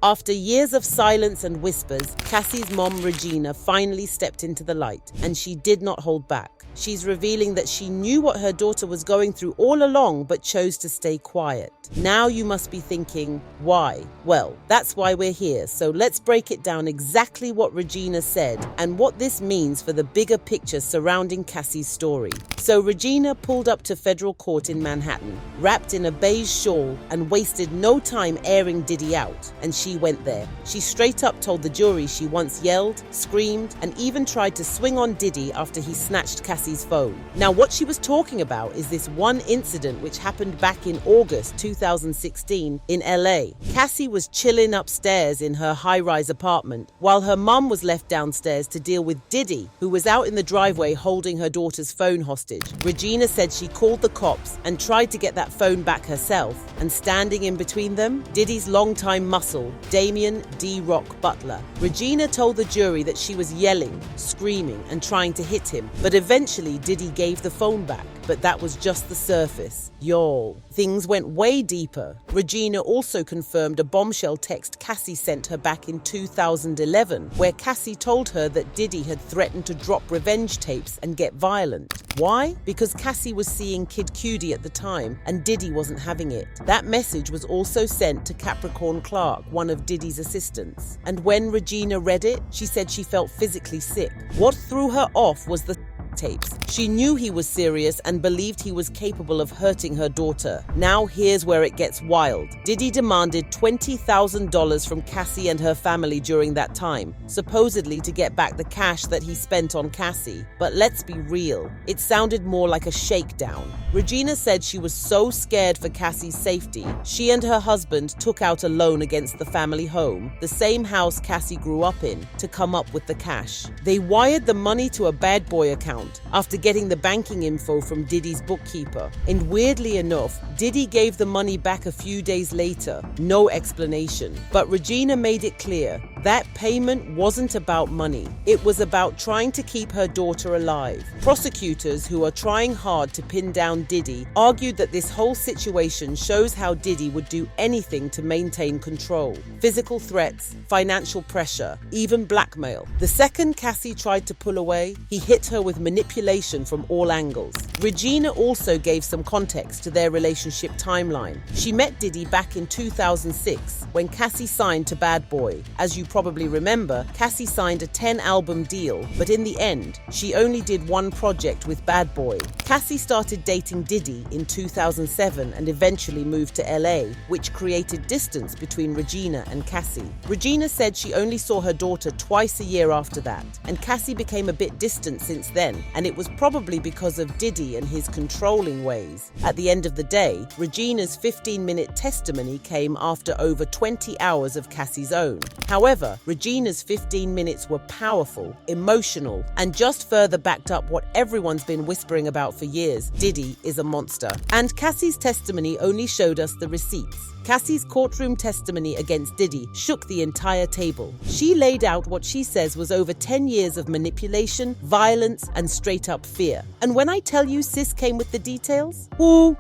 After years of silence and whispers, Cassie's mom, Regina, finally stepped into the light, and she did not hold back. She's revealing that she knew what her daughter was going through all along but chose to stay quiet. Now you must be thinking, why? Well, that's why we're here, so let's break it down exactly what Regina said and what this means for the bigger picture surrounding Cassie's story. So Regina pulled up to federal court in Manhattan, wrapped in a beige shawl, and wasted no time airing Diddy out, and she went there. She straight up told the jury she once yelled, screamed, and even tried to swing on Diddy after he snatched Cassie's phone. Now, what she was talking about is this one incident which happened back in August 2016 in LA. Cassie was chilling upstairs in her high-rise apartment while her mum was left downstairs to deal with Diddy, who was out in the driveway holding her daughter's phone hostage. Regina said she called the cops and tried to get that phone back herself, and standing in between them, Diddy's longtime muscle, Damian D-Rock Butler. Regina told the jury that she was yelling, screaming, and trying to hit him, but eventually Diddy gave the phone back. But that was just the surface. Y'all, things went way deeper. Regina also confirmed a bombshell text Cassie sent her back in 2011, where Cassie told her that Diddy had threatened to drop revenge tapes and get violent. Why? Because Cassie was seeing Kid Cudi at the time, and Diddy wasn't having it. That message was also sent to Capricorn Clark, one of Diddy's assistants. And when Regina read it, she said she felt physically sick. What threw her off was the tapes. She knew he was serious and believed he was capable of hurting her daughter. Now here's where it gets wild. Diddy demanded $20,000 from Cassie and her family during that time, supposedly to get back the cash that he spent on Cassie. But let's be real, it sounded more like a shakedown. Regina said she was so scared for Cassie's safety, she and her husband took out a loan against the family home, the same house Cassie grew up in, to come up with the cash. They wired the money to a bad boy account after getting the banking info from Diddy's bookkeeper. And weirdly enough, Diddy gave the money back a few days later. No explanation. But Regina made it clear that payment wasn't about money. It was about trying to keep her daughter alive. Prosecutors, who are trying hard to pin down Diddy, argued that this whole situation shows how Diddy would do anything to maintain control. Physical threats, financial pressure, even blackmail. The second Cassie tried to pull away, he hit her with manipulation from all angles. Regina also gave some context to their relationship timeline. She met Diddy back in 2006 when Cassie signed to Bad Boy. As you probably remember, Cassie signed a 10-album deal, but in the end, she only did one project with Bad Boy. Cassie started dating Diddy in 2007 and eventually moved to LA, which created distance between Regina and Cassie. Regina said she only saw her daughter twice a year after that, and Cassie became a bit distant since then, and it was probably because of Diddy and his controlling ways. At the end of the day, Regina's 15-minute testimony came after over 20 hours of Cassie's own. However, Regina's 15 minutes were powerful, emotional, and just further backed up what everyone's been whispering about for years: Diddy is a monster. And Cassie's testimony only showed us the receipts. Cassie's courtroom testimony against Diddy shook the entire table. She laid out what she says was over 10 years of manipulation, violence, and straight-up fear. And when I tell you sis came with the details,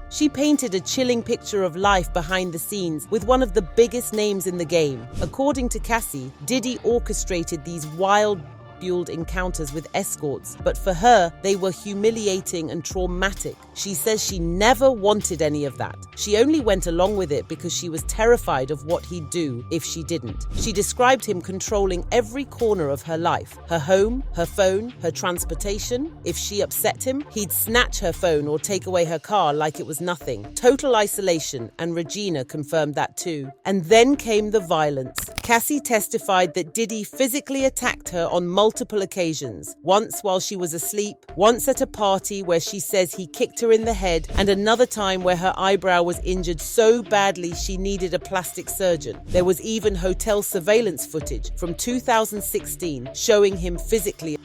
she painted a chilling picture of life behind the scenes with one of the biggest names in the game. According to Cassie, Diddy orchestrated these wild fueled encounters with escorts, but for her, they were humiliating and traumatic. She says she never wanted any of that. She only went along with it because she was terrified of what he'd do if she didn't. She described him controlling every corner of her life: her home, her phone, her transportation. If she upset him, he'd snatch her phone or take away her car like it was nothing. Total isolation, and Regina confirmed that too. And then came the violence. Cassie testified that Diddy physically attacked her on multiple occasions, once while she was asleep, once at a party where she says he kicked her in the head, and another time where her eyebrow was injured so badly she needed a plastic surgeon. There was even hotel surveillance footage from 2016 showing him physically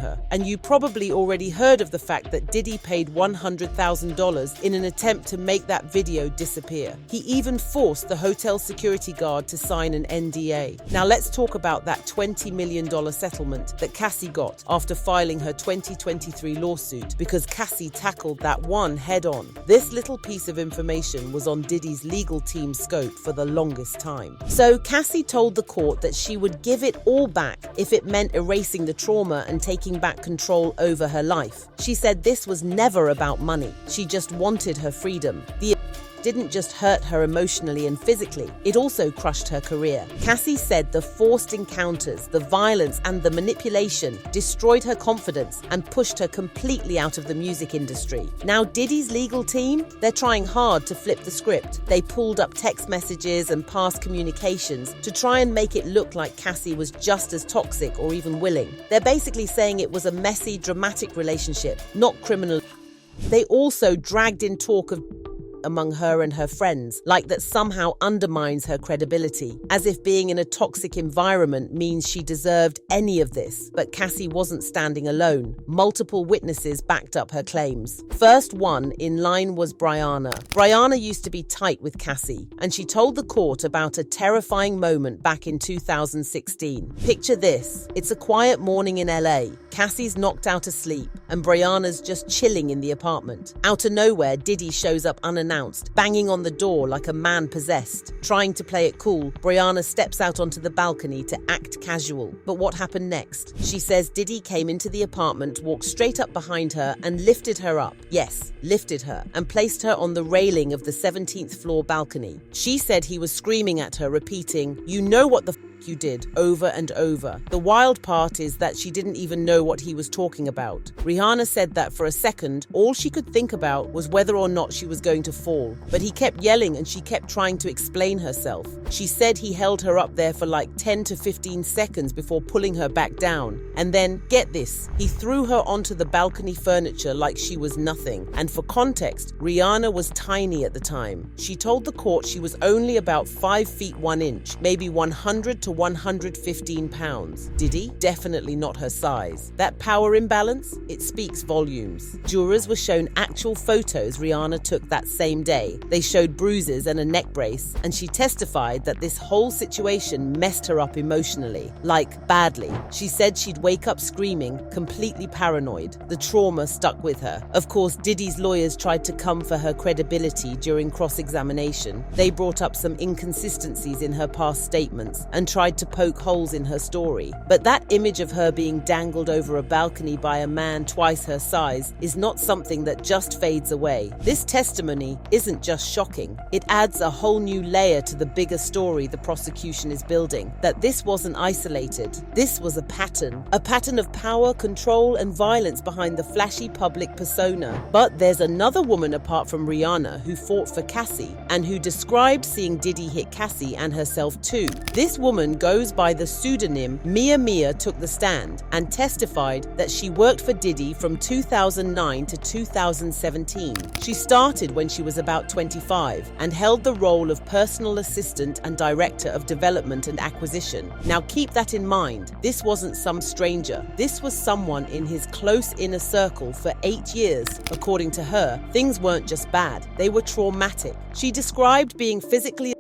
her. And you probably already heard of the fact that Diddy paid $100,000 in an attempt to make that video disappear. He even forced the hotel security guard to sign an NDA. Now let's talk about that $20 million settlement that Cassie got after filing her 2023 lawsuit, because Cassie tackled that one head-on. This little piece of information was on Diddy's legal team's scope for the longest time. So Cassie told the court that she would give it all back if it meant erasing the trauma and taking back control over her life. She said this was never about money. She just wanted her freedom. The didn't just hurt her emotionally and physically, it also crushed her career. Cassie said the forced encounters, the violence and the manipulation destroyed her confidence and pushed her completely out of the music industry. Now Diddy's legal team, they're trying hard to flip the script. They pulled up text messages and past communications to try and make it look like Cassie was just as toxic or even willing. They're basically saying it was a messy, dramatic relationship, not criminal. They also dragged in talk of among her and her friends, like that somehow undermines her credibility, as if being in a toxic environment means she deserved any of this. But Cassie wasn't standing alone. Multiple witnesses backed up her claims. First one in line was Brianna. Brianna used to be tight with Cassie, and she told the court about a terrifying moment back in 2016. Picture this. It's a quiet morning in LA. Cassie's knocked out asleep, and Brianna's just chilling in the apartment. Out of nowhere, Diddy shows up unannounced, banging on the door like a man possessed. Trying to play it cool, Brianna steps out onto the balcony to act casual. But what happened next? She says Diddy came into the apartment, walked straight up behind her and lifted her up. Yes, lifted her, and placed her on the railing of the 17th floor balcony. She said he was screaming at her, repeating, "You know what the you did," over and over. The wild part is that she didn't even know what he was talking about. Rihanna said that for a second, all she could think about was whether or not she was going to fall. But he kept yelling and she kept trying to explain herself. She said he held her up there for like 10 to 15 seconds before pulling her back down. And then, get this, he threw her onto the balcony furniture like she was nothing. And for context, Rihanna was tiny at the time. She told the court she was only about 5 feet 1 inch, maybe 100 to 115 pounds. Diddy? Definitely not her size. That power imbalance? It speaks volumes. Jurors were shown actual photos Rihanna took that same day. They showed bruises and a neck brace, and she testified that this whole situation messed her up emotionally, like badly. She said she'd wake up screaming, completely paranoid. The trauma stuck with her. Of course, Diddy's lawyers tried to come for her credibility during cross-examination. They brought up some inconsistencies in her past statements and tried to poke holes in her story. But that image of her being dangled over a balcony by a man twice her size is not something that just fades away. This testimony isn't just shocking. It adds a whole new layer to the bigger story the prosecution is building, that this wasn't isolated. This was a pattern of power, control, and violence behind the flashy public persona. But there's another woman apart from Rihanna who fought for Cassie and who described seeing Diddy hit Cassie and herself too. This woman goes by the pseudonym Mia took the stand and testified that she worked for Diddy from 2009 to 2017. She started when she was about 25 and held the role of personal assistant and director of development and acquisition. Now keep that in mind. This wasn't some stranger. This was someone in his close inner circle for 8 years. According to her, things weren't just bad, they were traumatic. She described being physically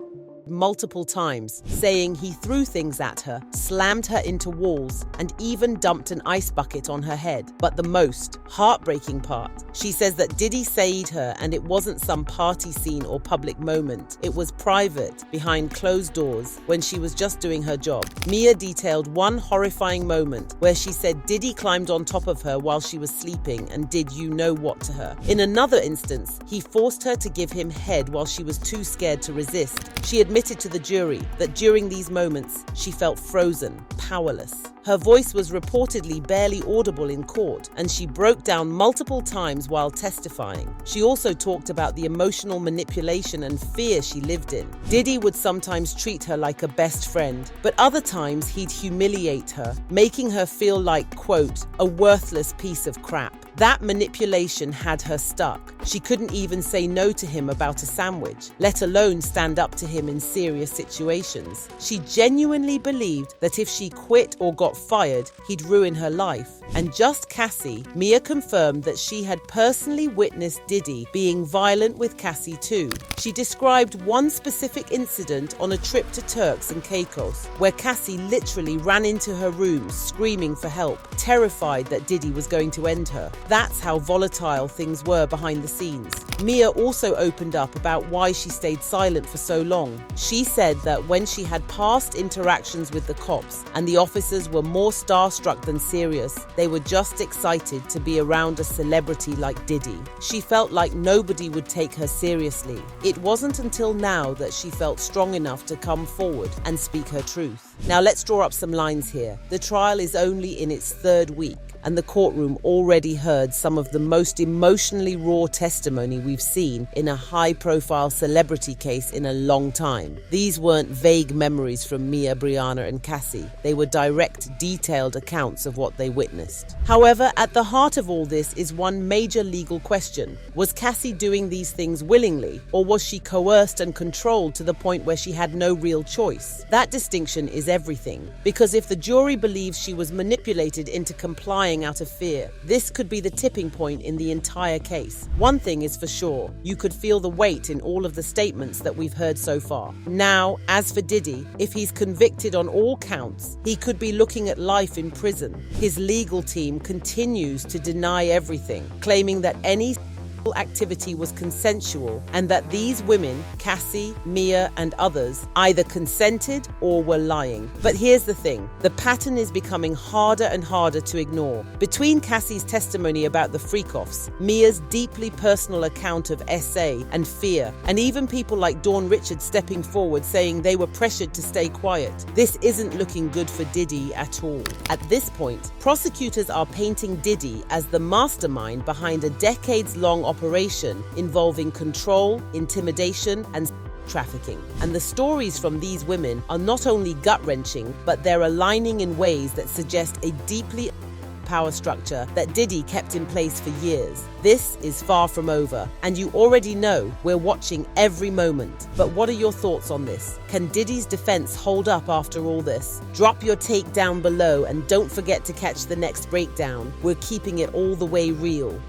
multiple times, saying he threw things at her, slammed her into walls, and even dumped an ice bucket on her head. But the most heartbreaking part, she says that Diddy saved her and it wasn't some party scene or public moment. It was private, behind closed doors, when she was just doing her job. Mia detailed one horrifying moment where she said Diddy climbed on top of her while she was sleeping and did you know what to her. In another instance, he forced her to give him head while she was too scared to resist. She admitted to the jury that during these moments, she felt frozen, powerless. Her voice was reportedly barely audible in court, and she broke down multiple times while testifying. She also talked about the emotional manipulation and fear she lived in. Diddy would sometimes treat her like a best friend, but other times he'd humiliate her, making her feel like, quote, a worthless piece of crap. That manipulation had her stuck. She couldn't even say no to him about a sandwich, let alone stand up to him in serious situations. She genuinely believed that if she quit or got fired, he'd ruin her life. And just Cassie, Mia confirmed that she had personally witnessed Diddy being violent with Cassie too. She described one specific incident on a trip to Turks and Caicos, where Cassie literally ran into her room screaming for help, terrified that Diddy was going to end her. That's how volatile things were behind the scenes. Mia also opened up about why she stayed silent for so long. She said that when she had past interactions with the cops and the officers were more starstruck than serious, they were just excited to be around a celebrity like Diddy. She felt like nobody would take her seriously. It wasn't until now that she felt strong enough to come forward and speak her truth. Now let's draw up some lines here. The trial is only in its third week, and the courtroom already heard some of the most emotionally raw testimony we've seen in a high-profile celebrity case in a long time. These weren't vague memories from Mia, Brianna, and Cassie. They were direct, detailed accounts of what they witnessed. However, at the heart of all this is one major legal question. Was Cassie doing these things willingly, or was she coerced and controlled to the point where she had no real choice? That distinction is everything, because if the jury believes she was manipulated into complying out of fear, this could be the tipping point in the entire case. One thing is for sure, you could feel the weight in all of the statements that we've heard so far. Now, as for Diddy, if he's convicted on all counts, he could be looking at life in prison. His legal team continues to deny everything, claiming that any activity was consensual and that these women, Cassie, Mia, and others, either consented or were lying. But here's the thing, the pattern is becoming harder and harder to ignore. Between Cassie's testimony about the freak-offs, Mia's deeply personal account of SA and fear, and even people like Dawn Richards stepping forward saying they were pressured to stay quiet, this isn't looking good for Diddy at all. At this point, prosecutors are painting Diddy as the mastermind behind a decades-long operation involving control, intimidation, and trafficking. And the stories from these women are not only gut-wrenching, but they're aligning in ways that suggest a deeply power structure that Diddy kept in place for years. This is far from over, and you already know we're watching every moment. But what are your thoughts on this? Can Diddy's defense hold up after all this? Drop your take down below, and don't forget to catch the next breakdown. We're keeping it all the way real.